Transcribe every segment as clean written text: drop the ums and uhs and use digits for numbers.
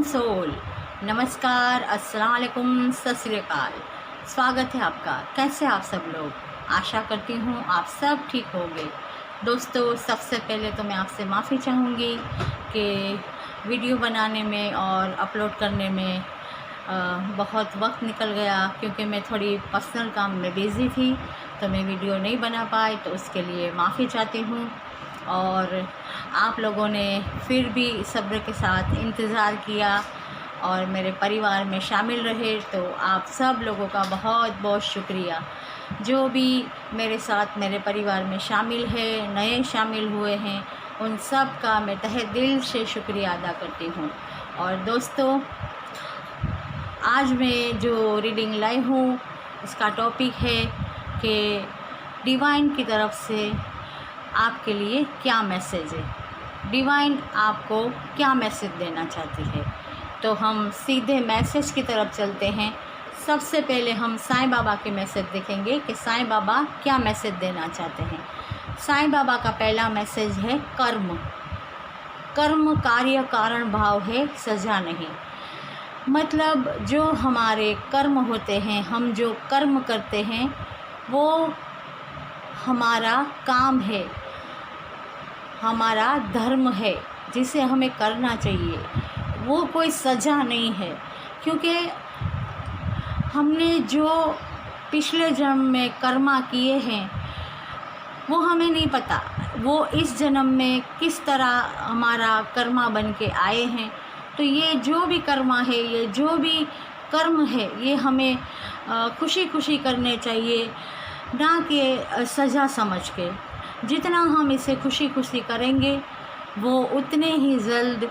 Soul. नमस्कार, अस्सलाम वालेकुम, सत श्री अकाल। स्वागत है आपका। कैसे आप सब लोग? आशा करती हूँ आप सब ठीक होंगे। दोस्तों, सबसे पहले तो मैं आपसे माफ़ी चाहूँगी कि वीडियो बनाने में और अपलोड करने में बहुत वक्त निकल गया, क्योंकि मैं थोड़ी पर्सनल काम में बिज़ी थी, तो मैं वीडियो नहीं बना पाई, तो उसके लिए माफ़ी चाहती हूँ। और आप लोगों ने फिर भी सब्र के साथ इंतज़ार किया और मेरे परिवार में शामिल रहे, तो आप सब लोगों का बहुत बहुत शुक्रिया। जो भी मेरे साथ मेरे परिवार में शामिल है, नए शामिल हुए हैं, उन सब का मैं तहे दिल से शुक्रिया अदा करती हूँ। और दोस्तों, आज मैं जो रीडिंग लाई हूँ, इसका टॉपिक है कि डिवाइन की तरफ से आपके लिए क्या मैसेज है, डिवाइन आपको क्या मैसेज देना चाहती है। तो हम सीधे मैसेज की तरफ चलते हैं। सबसे पहले हम साईं बाबा के मैसेज देखेंगे कि साईं बाबा क्या मैसेज देना चाहते हैं। साईं बाबा का पहला मैसेज है कर्म। कर्म कार्य कारण भाव है, सजा नहीं। मतलब जो हमारे कर्म होते हैं, हम जो कर्म करते हैं, वो हमारा काम है, हमारा धर्म है, जिसे हमें करना चाहिए। वो कोई सज़ा नहीं है, क्योंकि हमने जो पिछले जन्म में कर्मा किए हैं वो हमें नहीं पता, वो इस जन्म में किस तरह हमारा कर्मा बन के आए हैं। तो ये जो भी कर्मा है, ये जो भी कर्म है, ये हमें खुशी खुशी करने चाहिए, ना कि सज़ा समझ के। जितना हम इसे खुशी खुशी करेंगे, वो उतने ही जल्द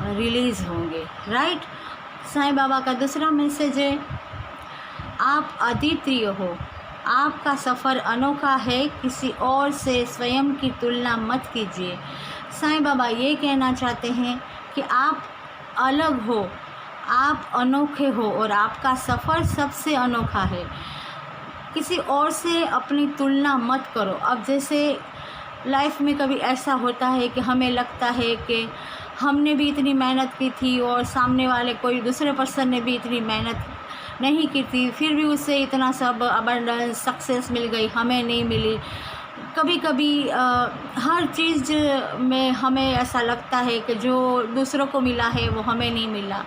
रिलीज़ होंगे। राइट। साईं बाबा का दूसरा मैसेज है, आप अद्वितीय हो, आपका सफ़र अनोखा है, किसी और से स्वयं की तुलना मत कीजिए। साईं बाबा ये कहना चाहते हैं कि आप अलग हो, आप अनोखे हो, और आपका सफ़र सबसे अनोखा है। किसी और से अपनी तुलना मत करो। अब जैसे लाइफ में कभी ऐसा होता है कि हमें लगता है कि हमने भी इतनी मेहनत की थी और सामने वाले कोई दूसरे पर्सन ने भी इतनी मेहनत नहीं की थी, फिर भी उससे इतना सब अबंडेंस सक्सेस मिल गई, हमें नहीं मिली। कभी कभी हर चीज़ में हमें ऐसा लगता है कि जो दूसरों को मिला है वो हमें नहीं मिला।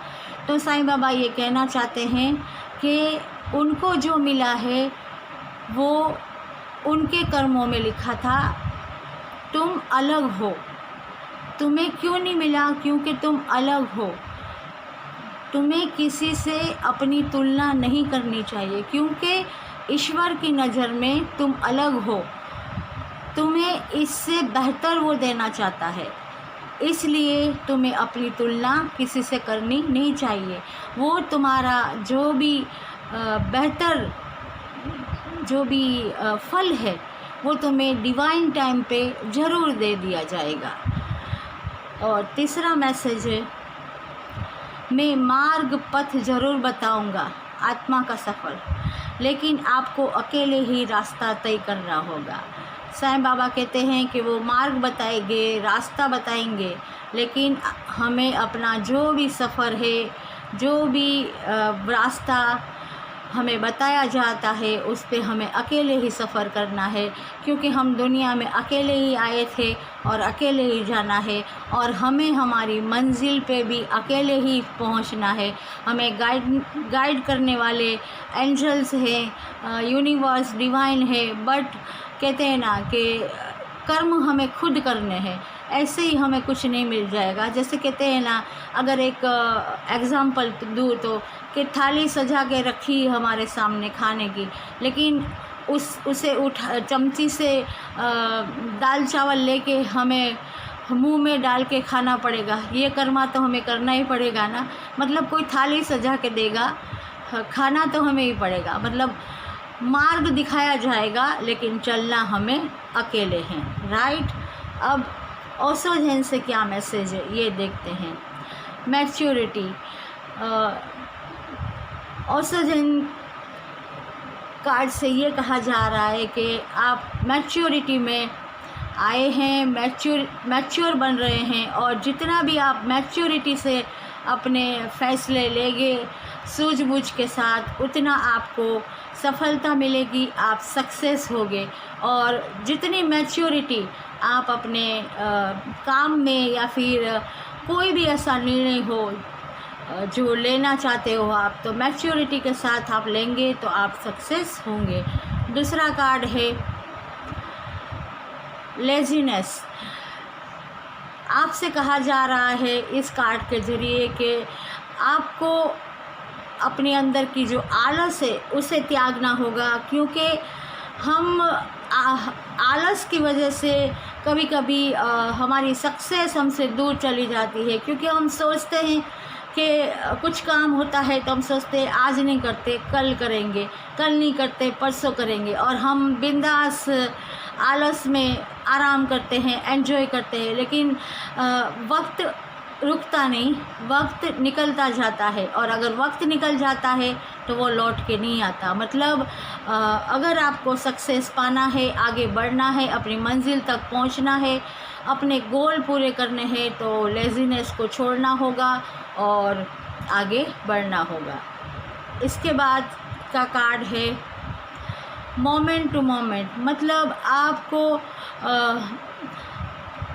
तो साईं बाबा ये कहना चाहते हैं कि उनको जो मिला है वो उनके कर्मों में लिखा था। तुम अलग हो। तुम्हें क्यों नहीं मिला? क्योंकि तुम अलग हो। तुम्हें किसी से अपनी तुलना नहीं करनी चाहिए, क्योंकि ईश्वर की नज़र में तुम अलग हो। तुम्हें इससे बेहतर वो देना चाहता है, इसलिए तुम्हें अपनी तुलना किसी से करनी नहीं चाहिए। वो तुम्हारा जो भी बेहतर जो भी फल है, वो तुम्हें डिवाइन टाइम पे ज़रूर दे दिया जाएगा। और तीसरा मैसेज है, मैं मार्ग पथ ज़रूर बताऊंगा, आत्मा का सफ़र, लेकिन आपको अकेले ही रास्ता तय करना होगा। साईं बाबा कहते हैं कि वो मार्ग बताएंगे, रास्ता बताएंगे, लेकिन हमें अपना जो भी सफ़र है, जो भी रास्ता हमें बताया जाता है, उस पे हमें अकेले ही सफ़र करना है, क्योंकि हम दुनिया में अकेले ही आए थे और अकेले ही जाना है, और हमें हमारी मंजिल पे भी अकेले ही पहुंचना है। हमें गाइड करने वाले एंजल्स हैं, यूनिवर्स डिवाइन है, बट कहते हैं ना कि कर्म हमें खुद करने हैं। ऐसे ही हमें कुछ नहीं मिल जाएगा। जैसे कहते हैं ना, अगर एक एग्ज़ाम्पल दूँ तो कि थाली सजा के रखी हमारे सामने खाने की, लेकिन उसे चमची से दाल चावल लेके हमें मुंह में डाल के खाना पड़ेगा। ये कर्मा तो हमें करना ही पड़ेगा ना। मतलब कोई थाली सजा के देगा, खाना तो हमें ही पड़ेगा। मतलब मार्ग दिखाया जाएगा, लेकिन चलना हमें अकेले हैं। राइट। अब ओशो ज़ेन से क्या मैसेज है, ये देखते हैं। मैच्योरिटी। ओशो ज़ेन कार्ड से ये कहा जा रहा है कि आप मैच्योरिटी में आए हैं, मैच्योर बन रहे हैं, और जितना भी आप मैच्योरिटी से अपने फैसले लेंगे सूझबूझ के साथ, उतना आपको सफलता मिलेगी, आप सक्सेस होगे। और जितनी मैच्योरिटी आप अपने काम में या फिर कोई भी ऐसा निर्णय हो जो लेना चाहते हो आप, तो मैच्योरिटी के साथ आप लेंगे तो आप सक्सेस होंगे। दूसरा कार्ड है लेज़ीनेस। आपसे कहा जा रहा है इस कार्ड के ज़रिए कि आपको अपने अंदर की जो आलस है उसे त्यागना होगा, क्योंकि हम आलस की वजह से कभी कभी हमारी सक्सेस हमसे दूर चली जाती है, क्योंकि हम सोचते हैं कि कुछ काम होता है तो हम सोचते हैं आज नहीं करते कल करेंगे, कल नहीं करते परसों करेंगे, और हम बिंदास आलस में आराम करते हैं, एंजॉय करते हैं। लेकिन वक्त रुकता नहीं, वक्त निकलता जाता है, और अगर वक्त निकल जाता है तो वो लौट के नहीं आता। मतलब अगर आपको सक्सेस पाना है, आगे बढ़ना है, अपनी मंजिल तक पहुंचना है, अपने गोल पूरे करने हैं, तो लेज़ीनेस को छोड़ना होगा और आगे बढ़ना होगा। इसके बाद का कार्ड है मोमेंट टू मोमेंट। मतलब आपको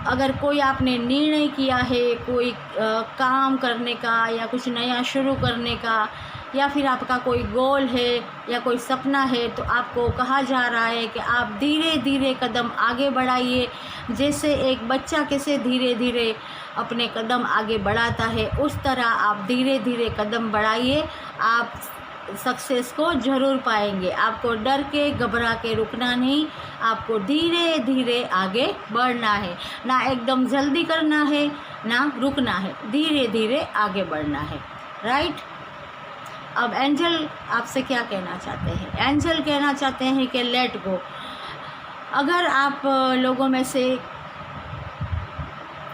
अगर कोई आपने निर्णय किया है कोई काम करने का या कुछ नया शुरू करने का, या फिर आपका कोई गोल है या कोई सपना है, तो आपको कहा जा रहा है कि आप धीरे धीरे कदम आगे बढ़ाइए। जैसे एक बच्चा कैसे धीरे धीरे अपने कदम आगे बढ़ाता है, उस तरह आप धीरे धीरे कदम बढ़ाइए, आप सक्सेस को ज़रूर पाएंगे। आपको डर के घबरा के रुकना नहीं, आपको धीरे धीरे आगे बढ़ना है, ना एकदम जल्दी करना है ना रुकना है, धीरे धीरे आगे बढ़ना है। राइट। अब एंजल आपसे क्या कहना चाहते हैं? एंजल कहना चाहते हैं कि लेट गो। अगर आप लोगों में से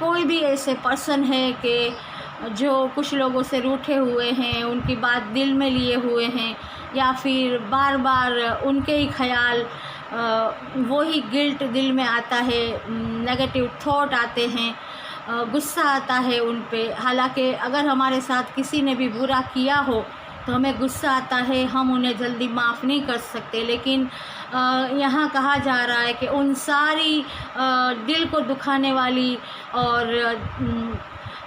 कोई भी ऐसे पर्सन है कि जो कुछ लोगों से रूठे हुए हैं, उनकी बात दिल में लिए हुए हैं, या फिर बार बार उनके ही ख्याल वो ही गिल्ट दिल में आता है, नेगेटिव थॉट आते हैं, गुस्सा आता है उन पे। हालांकि अगर हमारे साथ किसी ने भी बुरा किया हो तो हमें गुस्सा आता है, हम उन्हें जल्दी माफ़ नहीं कर सकते। लेकिन यहाँ कहा जा रहा है कि उन सारी दिल को दुखाने वाली और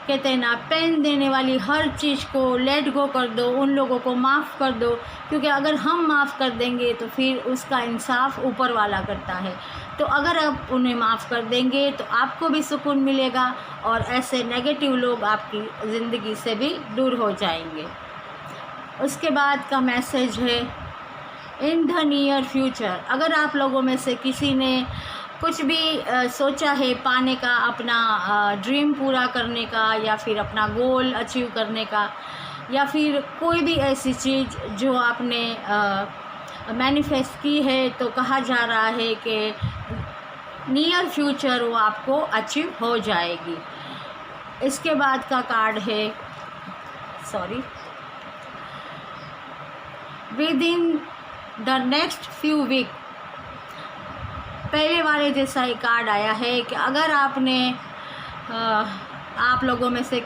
कहते हैं ना पेन देने वाली हर चीज़ को लेट गो कर दो, उन लोगों को माफ़ कर दो, क्योंकि अगर हम माफ़ कर देंगे तो फिर उसका इंसाफ ऊपर वाला करता है। तो अगर आप उन्हें माफ़ कर देंगे तो आपको भी सुकून मिलेगा और ऐसे नेगेटिव लोग आपकी ज़िंदगी से भी दूर हो जाएंगे। उसके बाद का मैसेज है इन द नियर फ्यूचर। अगर आप लोगों में से किसी ने कुछ भी सोचा है पाने का, अपना ड्रीम पूरा करने का, या फिर अपना गोल अचीव करने का, या फिर कोई भी ऐसी चीज़ जो आपने मैनिफेस्ट की है, तो कहा जा रहा है कि नियर फ्यूचर वो आपको अचीव हो जाएगी। इसके बाद का कार्ड है within the next few week. पहले वाले जैसा ही कार्ड आया है कि अगर आपने आप लोगों में से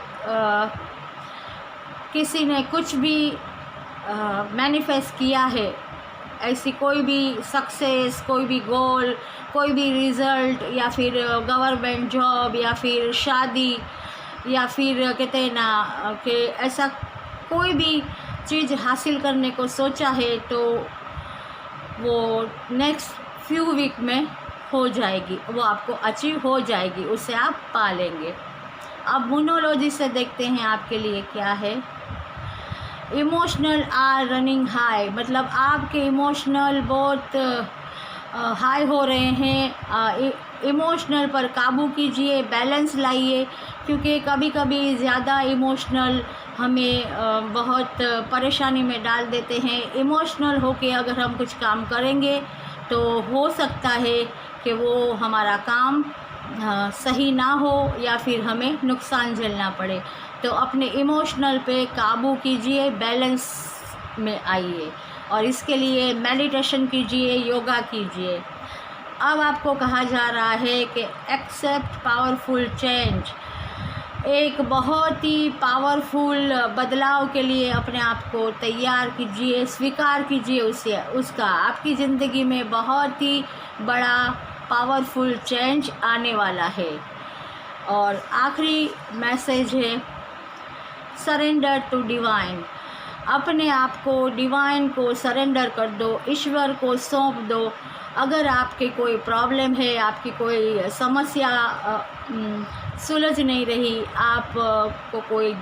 किसी ने कुछ भी मैनिफेस्ट किया है, ऐसी कोई भी सक्सेस, कोई भी गोल, कोई भी रिज़ल्ट, या फिर गवर्नमेंट जॉब, या फिर शादी, या फिर कहते हैं ना कि ऐसा कोई भी चीज़ हासिल करने को सोचा है, तो वो नेक्स्ट फ्यू वीक में हो जाएगी, वो आपको अचीव हो जाएगी, उसे आप पा लेंगे। अब मोनोलॉजी से देखते हैं आपके लिए क्या है। Emotional are running high. मतलब आपके इमोशनल बहुत हाई हो रहे हैं। इमोशनल पर काबू कीजिए, बैलेंस लाइए, क्योंकि कभी कभी ज़्यादा इमोशनल हमें बहुत परेशानी में डाल देते हैं। इमोशनल होके अगर हम कुछ काम करेंगे तो हो सकता है कि वो हमारा काम सही ना हो या फिर हमें नुकसान झेलना पड़े। तो अपने इमोशनल पे काबू कीजिए, बैलेंस में आइए, और इसके लिए मेडिटेशन कीजिए, योगा कीजिए। अब आपको कहा जा रहा है कि एक्सेप्ट पावरफुल चेंज। एक बहुत ही पावरफुल बदलाव के लिए अपने आप को तैयार कीजिए, स्वीकार कीजिए उसका। आपकी ज़िंदगी में बहुत ही बड़ा पावरफुल चेंज आने वाला है। और आखिरी मैसेज है, सरेंडर टू डिवाइन। अपने आप को डिवाइन को सरेंडर कर दो, ईश्वर को सौंप दो। अगर आपके कोई प्रॉब्लम है, आपकी कोई समस्या सुलझ नहीं रही, आप को कोई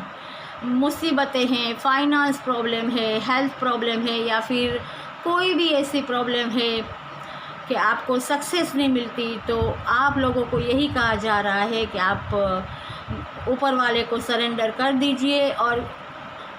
मुसीबतें हैं, फाइनेंस प्रॉब्लम है, हेल्थ प्रॉब्लम है, या फिर कोई भी ऐसी प्रॉब्लम है कि आपको सक्सेस नहीं मिलती, तो आप लोगों को यही कहा जा रहा है कि आप ऊपर वाले को सरेंडर कर दीजिए और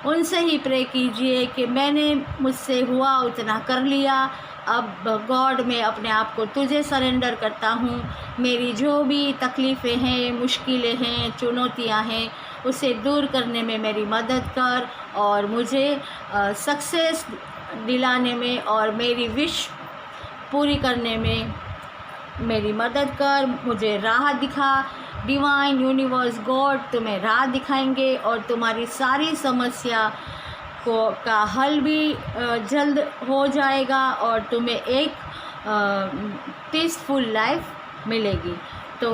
उनसे ही प्रे कीजिए कि मैंने मुझसे हुआ उतना कर लिया, अब गॉड मैं अपने आप को तुझे सरेंडर करता हूँ। मेरी जो भी तकलीफ़ें हैं, मुश्किलें हैं, चुनौतियाँ हैं, उसे दूर करने में मेरी मदद कर और मुझे सक्सेस दिलाने में और मेरी विश पूरी करने में मेरी मदद कर, मुझे राह दिखा। डिवाइन यूनिवर्स गॉड तुम्हें राह दिखाएंगे और तुम्हारी सारी समस्या का हल भी जल्द हो जाएगा और तुम्हें एक पीसफुल लाइफ मिलेगी। तो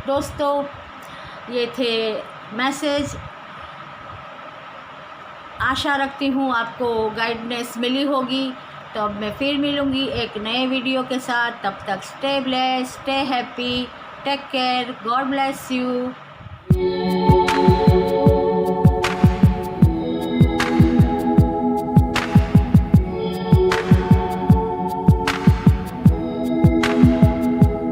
दोस्तों, ये थे मैसेज। आशा रखती हूँ आपको गाइडेंस मिली होगी। तो अब मैं फिर मिलूँगी एक नए वीडियो के साथ। तब तक stay blessed, stay happy, take care, God bless you.